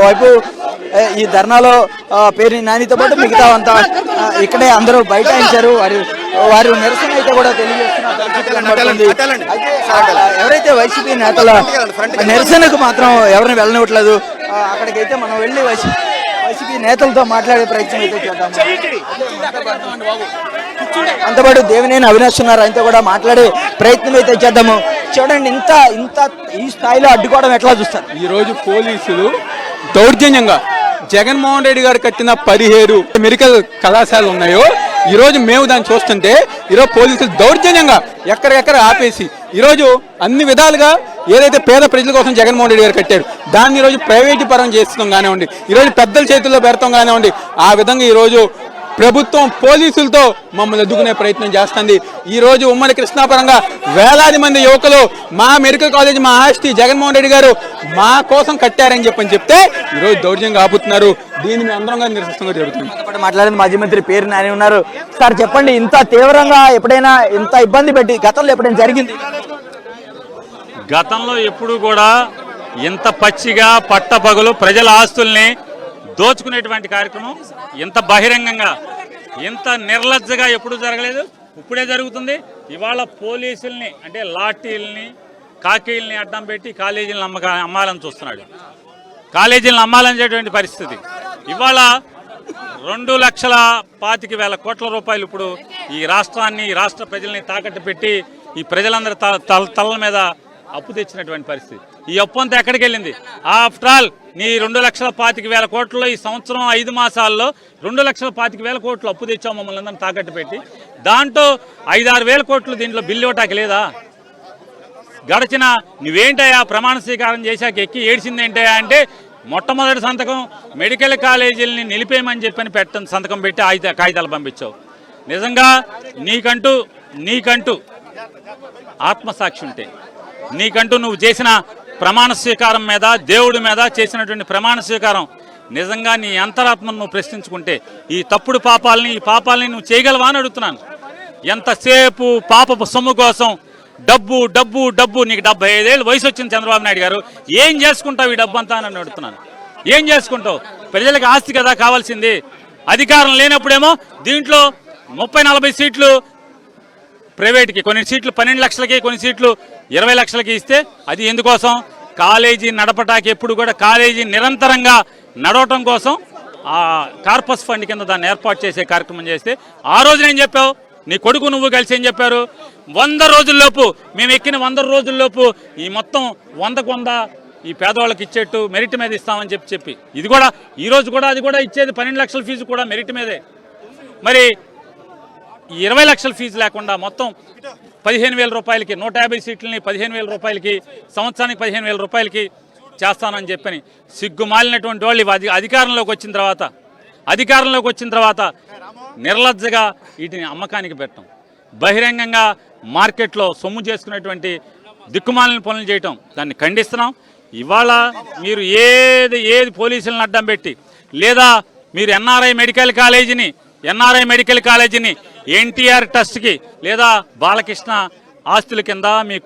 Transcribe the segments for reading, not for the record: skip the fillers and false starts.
వైపు ఈ ధర్నాలో పేరు నానితో పాటు మిగతా అంతా ఇక్కడే అందరూ బైఠాయించారు. వారి నిరసన అయితే కూడా తెలియజేస్తున్నారు. ఎవరైతే వైసీపీ నేతల నిరసనకు మాత్రం ఎవరిని వెళ్ళనివ్వట్లేదు. అక్కడికైతే మనం వెళ్ళి వైసీపీ నేతలతో మాట్లాడే ప్రయత్నం అయితే చేద్దాం. అంతపాటు దేవినేని అవినాష్ ఉన్నారు, ఆయనతో కూడా మాట్లాడే ప్రయత్నం అయితే చేద్దాము. చూడండి, ఇంత ఈ స్థాయిలో అడ్డుకోవడం ఎట్లా చూస్తారు? ఈ రోజు పోలీసులు దౌర్జన్యంగా జగన్మోహన్ రెడ్డి గారు కట్టిన 17 మెడికల్ కళాశాలలు ఉన్నాయో ఈ రోజు మేము దాన్ని చూస్తుంటే ఈరోజు పోలీసులు దౌర్జన్యంగా ఎక్కడికెక్కడ ఆపేసి ఈరోజు అన్ని విధాలుగా ఏదైతే పేద ప్రజల కోసం జగన్మోహన్ రెడ్డి గారు కట్టారు దాన్ని ఈరోజు ప్రైవేటు పరం చేస్తాం కానివ్వండి, ఈరోజు పెద్దల చేతుల్లో పెడతాం కానివ్వండి, ఆ విధంగా ఈరోజు ప్రభుత్వం పోలీసులతో మమ్మల్ని ఎదుర్కొనే ప్రయత్నం చేస్తుంది. ఈ రోజు ఉమ్మడి కృష్ణాపురంగా వేలాది మంది యువకులు మా మెడికల్ కాలేజ్ మా ఆస్తి జగన్మోహన్ రెడ్డి గారు మా కోసం కట్టారని చెప్తే ఈరోజు దౌర్జన్యంగా ఆపుతున్నారు. దీన్ని మేము అందరం నిరసిస్తంగా జరుగుతుంది. మాట్లాడింది మాజీ మంత్రి పేరు నాని ఉన్నారు. సార్ చెప్పండి, ఇంత తీవ్రంగా ఎప్పుడైనా ఇంత ఇబ్బంది పెట్టి గతంలో ఎప్పుడైనా జరిగింది? గతంలో ఎప్పుడు కూడా ఇంత పచ్చిగా పట్టపగలు ప్రజల ఆస్తుల్ని దోచుకునేటువంటి కార్యక్రమం ఇంత బహిరంగంగా ఇంత నిర్లజ్జగా ఎప్పుడు జరగలేదు. ఇప్పుడే జరుగుతుంది. ఇవాళ పోలీసుల్ని అంటే లాఠీల్ని కాకీల్ని అడ్డం పెట్టి కాలేజీలను అమ్మాలని చూస్తున్నాడు. కాలేజీలను అమ్మాలనేటువంటి పరిస్థితి. ఇవాళ 2,25,000 కోట్ల రూపాయలు ఇప్పుడు ఈ రాష్ట్రాన్ని ఈ రాష్ట్ర ప్రజల్ని తాకట్టు పెట్టి ఈ ప్రజలందరి తలల మీద అప్పు తెచ్చినటువంటి పరిస్థితి. ఈ అప్పు అంతా ఎక్కడికి వెళ్ళింది? ఆఫ్టర్ ఆల్ నీ 2,25,000 కోట్లలో ఈ సంవత్సరం 5 మాసాల్లో 2,25,000 కోట్లు అప్పు తెచ్చావు మమ్మల్ని అందరినీ తాకట్టు పెట్టి. దాంట్లో 5-6 వేల కోట్లు దీంట్లో బిల్లు ఇవ్వటానికి లేదా? గడిచిన నువ్వేంటయా ప్రమాణ స్వీకారం చేశాక ఎక్కి ఏడ్చిందేంటయా అంటే మొట్టమొదటి సంతకం మెడికల్ కాలేజీలని నిలిపేయమని చెప్పని సంతకం పెట్టి కాగితాలు పంపించావు. నిజంగా నీకంటూ ఆత్మసాక్షి ఉంటే, నీకంటూ నువ్వు చేసిన ప్రమాణ స్వీకారం మీద దేవుడి మీద చేసినటువంటి ప్రమాణ స్వీకారం నిజంగా నీ అంతరాత్మను నువ్వు ప్రశ్నించుకుంటే ఈ తప్పుడు ఈ పాపాలని నువ్వు చేయగలవా అని అడుగుతున్నాను. ఎంతసేపు పాపపు సొమ్ము కోసం డబ్బు డబ్బు డబ్బు. నీకు 75 ఏళ్ళు వయసు వచ్చింది చంద్రబాబు నాయుడు గారు, ఏం చేసుకుంటావు ఈ డబ్బు అంతా అని అడుగుతున్నాను. ఏం చేసుకుంటావు? ప్రజలకు ఆస్తి కదా కావాల్సింది. అధికారం లేనప్పుడేమో దీంట్లో 30-40 సీట్లు ప్రైవేట్కి, కొన్ని సీట్లు 12 లక్షలకి, కొన్ని సీట్లు 20 లక్షలకి ఇస్తే అది ఎందుకోసం? కాలేజీ నడపటానికి. ఎప్పుడు కూడా కాలేజీ నిరంతరంగా నడవటం కోసం ఆ కార్పస్ ఫండ్ కింద దాన్ని ఏర్పాటు చేసే కార్యక్రమం చేస్తే ఆ రోజున ఏం చెప్పావు? నీ కొడుకు నువ్వు కలిసి ఏం చెప్పారు? 100 రోజుల్లోపు, మేము ఎక్కిన 100 రోజుల్లోపు ఈ మొత్తం 100 ఈ పేదవాళ్ళకి ఇచ్చేట్టు మెరిట్ మీద ఇస్తామని చెప్పి ఇది కూడా ఈ రోజు కూడా అది కూడా ఇచ్చేది 12 లక్షల ఫీజు కూడా మెరిట్ మీదే. మరి 20 లక్షల ఫీజు లేకుండా మొత్తం 15,000 రూపాయలకి 150 సీట్లని 15,000 రూపాయలకి సంవత్సరానికి 15,000 రూపాయలకి చేస్తానని చెప్పని సిగ్గుమాలినటువంటి వాళ్ళు అధికారంలోకి వచ్చిన తర్వాత నిర్లజ్జగా వీటిని అమ్మకానికి పెట్టడం, బహిరంగంగా మార్కెట్లో సొమ్ము చేసుకునేటువంటి దిక్కుమాలిన పనులు చేయటం, దాన్ని ఖండిస్తున్నాం. ఇవాళ మీరు ఏది పోలీసులను అడ్డం పెట్టి లేదా మీరు ఎన్ఆర్ఐ మెడికల్ కాలేజీని ఎన్టీఆర్ ట్రస్ట్కి లేదా బాలకృష్ణ ఆస్తుల కింద మీ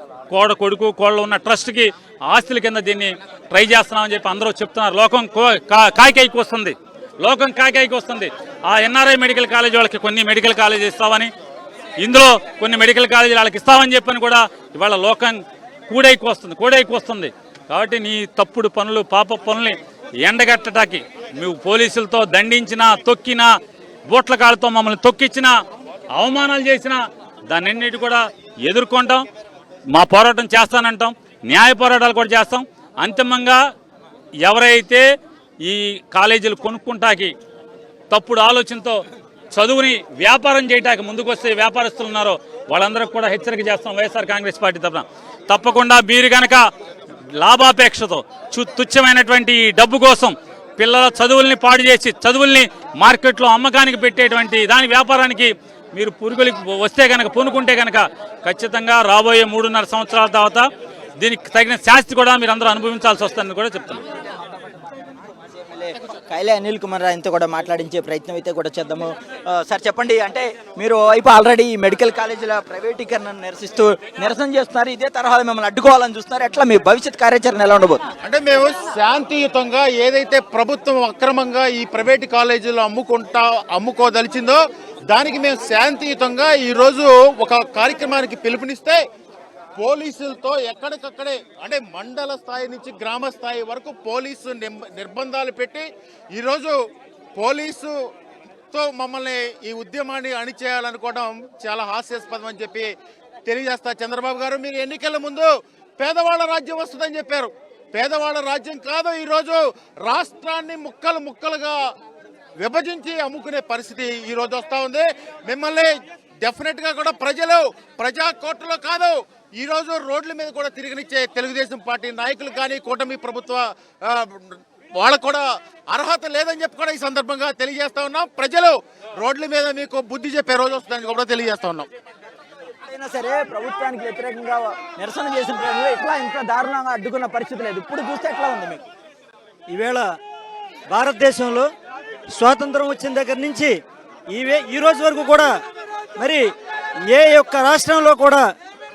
కొడుకు కోళ్ళు ఉన్న ట్రస్ట్కి ఆస్తుల కింద దీన్ని ట్రై చేస్తున్నామని చెప్పి అందరూ చెప్తున్నారు. లోకం కాకాయికి వస్తుంది. ఆ ఎన్ఆర్ఐ మెడికల్ కాలేజ్ వాళ్ళకి కొన్ని మెడికల్ కాలేజ్ ఇస్తామని, ఇందులో కొన్ని మెడికల్ కాలేజీలు వాళ్ళకి ఇస్తామని చెప్పని కూడా ఇవాళ లోకం కూడైకి వస్తుంది. కాబట్టి నీ తప్పుడు పనులు పాప పనుల్ని ఎండగట్టడానికి నువ్వు పోలీసులతో దండించినా, తొక్కినా, బూట్ల కాళ్ళతో మమ్మల్ని తొక్కిచ్చినా, అవమానాలు చేసినా దాన్నింటిని కూడా ఎదుర్కొంటాం. మా పోరాటం చేస్తానంటాం, న్యాయ పోరాటాలు కూడా చేస్తాం. అంతిమంగా ఎవరైతే ఈ కాలేజీలు కొనుక్కుంటాకి తప్పుడు ఆలోచనతో చదువుని వ్యాపారం చేయటానికి ముందుకు వస్తే వ్యాపారస్తులు ఉన్నారో వాళ్ళందరికీ కూడా హెచ్చరిక చేస్తాం. వైఎస్ఆర్ కాంగ్రెస్ పార్టీ తరఫున తప్పకుండా మీరు కనుక లాభాపేక్షతో తుచ్చమైనటువంటి డబ్బు కోసం పిల్లల చదువుల్ని పాడు చేసి చదువుల్ని మార్కెట్లో అమ్మకానికి పెట్టేటువంటి దాని వ్యాపారానికి మీరు పూనుకుంటే కనుక ఖచ్చితంగా రాబోయే 3.5 సంవత్సరాల తర్వాత దీనికి తగిన శాస్తి కూడా మీరు అందరూ అనుభవించాల్సి వస్తుందని కూడా చెప్తున్నాను. ఎమ్మెల్యే కైలే అనిల్ కుమార్ ఆయనతో కూడా మాట్లాడించే ప్రయత్నం అయితే కూడా చేద్దాము. సార్ చెప్పండి, అంటే మీరు వైపు ఆల్రెడీ ఈ మెడికల్ కాలేజీల ప్రైవేటీకరణను నిరసన చేస్తున్నారు, ఇదే తరహాలో మిమ్మల్ని అడ్డుకోవాలని చూస్తున్నారు, ఎట్లా మీ భవిష్యత్ కార్యాచరణ ఎలా ఉండబోతుంది? అంటే మేము శాంతియుతంగా ఏదైతే ప్రభుత్వం అక్రమంగా ఈ ప్రైవేట్ కాలేజీలు అమ్ముకోదలిచిందో దానికి మేము శాంతియుతంగా ఈరోజు ఒక కార్యక్రమానికి పిలుపునిస్తే పోలీసులతో ఎక్కడికక్కడే అంటే మండల స్థాయి నుంచి గ్రామ స్థాయి వరకు పోలీసు నిర్బంధాలు పెట్టి ఈరోజు పోలీసుతో మమ్మల్ని ఈ ఉద్యమాన్ని అణిచేయాలనుకోవడం చాలా హాస్యాస్పదం అని చెప్పి తెలియజేస్తా. చంద్రబాబు గారు, మీరు ఎన్నికల ముందు పేదవాళ్ళ రాజ్యం వస్తుందని చెప్పారు. పేదవాళ్ళ రాజ్యం కాదు, ఈరోజు రాష్ట్రాన్ని ముక్కలు ముక్కలుగా విభజించి అమ్ముకునే పరిస్థితి ఈ రోజు వస్తా ఉంది. మిమ్మల్ని డెఫినెట్ గా కూడా ప్రజా కోర్టులో కాదు, ఈ రోజు రోడ్ల మీద కూడా తిరగనిచ్చే తెలుగుదేశం పార్టీ నాయకులు కానీ కూటమి ప్రభుత్వ వాళ్ళకు కూడా అర్హత లేదని చెప్పి కూడా ఈ సందర్భంగా తెలియజేస్తా ఉన్నాం. ప్రజలు రోడ్ల మీద మీకు బుద్ధి చెప్పే రోజు వస్తుందని కూడా తెలియజేస్తా ఉన్నాం. అయినా సరే ప్రభుత్వానికి వ్యతిరేకంగా నిరసన చేసిన ప్రజలు ఇట్లా ఇంత దారుణంగా అడ్డుకున్న పరిస్థితి లేదు. ఇప్పుడు చూస్తే ఎట్లా ఉంది మీకు? ఈవేళ భారతదేశంలో స్వాతంత్రం వచ్చిన దగ్గర నుంచి ఈ రోజు వరకు కూడా మరి ఏ ఒక్క రాష్ట్రంలో కూడా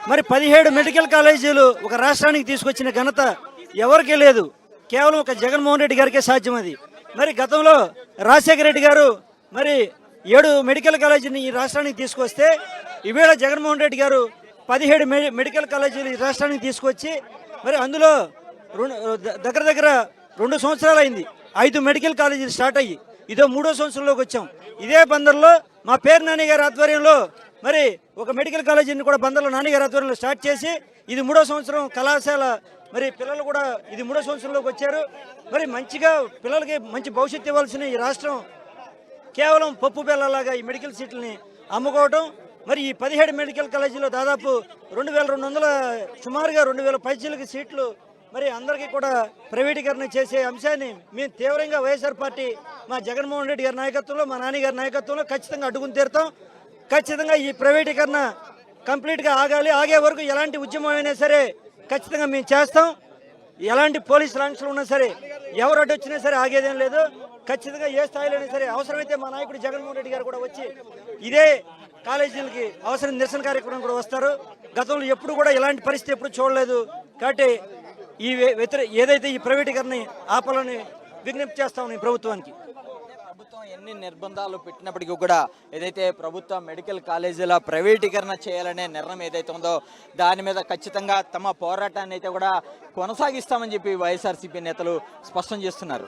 మరి 17 మెడికల్ కాలేజీలు ఒక రాష్ట్రానికి తీసుకొచ్చిన ఘనత ఎవరికీ లేదు. కేవలం ఒక జగన్మోహన్ రెడ్డి గారికే సాధ్యం అది. మరి గతంలో రాజశేఖర రెడ్డి గారు మరి 7 మెడికల్ కాలేజీని ఈ రాష్ట్రానికి తీసుకొస్తే ఈవేళ జగన్మోహన్ రెడ్డి గారు 17 మెడికల్ కాలేజీలు ఈ రాష్ట్రానికి తీసుకొచ్చి మరి అందులో దగ్గర 2 సంవత్సరాలు అయింది. 5 మెడికల్ కాలేజీలు స్టార్ట్ అయ్యి ఇదో 3వ సంవత్సరంలోకి వచ్చాం. ఇదే బందర్లో మా పేరు నాని గారి ఆధ్వర్యంలో మరి ఒక మెడికల్ కాలేజీని కూడా బందర్లో నాని గారి ఆధ్వర్యంలో స్టార్ట్ చేసి ఇది 3వ సంవత్సరం కళాశాల. మరి పిల్లలు కూడా ఇది 3వ సంవత్సరంలోకి వచ్చారు. మరి మంచిగా పిల్లలకి మంచి భవిష్యత్తు ఇవ్వాల్సిన ఈ రాష్ట్రం కేవలం పప్పు బెల్లలాగా ఈ మెడికల్ సీట్లని అమ్ముకోవడం. మరి ఈ 17 మెడికల్ కాలేజీలో దాదాపు 2200 సుమారుగా 2000 పైచీలకి సీట్లు మరి అందరికీ కూడా ప్రైవేటీకరణ చేసే అంశాన్ని మేము తీవ్రంగా వైఎస్ఆర్ పార్టీ మా జగన్మోహన్ రెడ్డి గారి నాయకత్వంలో మా నాన్నగారి నాయకత్వంలో ఖచ్చితంగా అడ్డుకుని తీరుతాం. ఖచ్చితంగా ఈ ప్రైవేటీకరణ కంప్లీట్గా ఆగాలి. ఆగే వరకు ఎలాంటి ఉద్యమం అయినా సరే ఖచ్చితంగా మేము చేస్తాం. ఎలాంటి పోలీసు లాంఛనాలు ఉన్నా సరే ఎవరు అడ్డు వచ్చినా సరే ఆగేదేం లేదు. ఖచ్చితంగా ఏ స్థాయిలో అయినా సరే అవసరమైతే మా నాయకుడు జగన్మోహన్ రెడ్డి గారు కూడా వచ్చి ఇదే కాలేజీలకి అవసరం నిరసన కార్యక్రమం కూడా వస్తారు. గతంలో ఎప్పుడు కూడా ఇలాంటి పరిస్థితి ఎప్పుడు చూడలేదు. కాబట్టి ఏదైతే ఈ ప్రైవేటీకరణ ఆపాలని విజ్ఞప్తి చేస్తాం ఈ ప్రభుత్వానికి. ప్రభుత్వం ఎన్ని నిర్బంధాలు పెట్టినప్పటికీ కూడా ఏదైతే ప్రభుత్వ మెడికల్ కాలేజీల ప్రైవేటీకరణ చేయాలనే నిర్ణయం ఏదైతే ఉందో దాని మీద ఖచ్చితంగా తమ పోరాటాన్ని అయితే కూడా కొనసాగిస్తామని చెప్పి వైఎస్ఆర్సీపీ నేతలు స్పష్టం చేస్తున్నారు.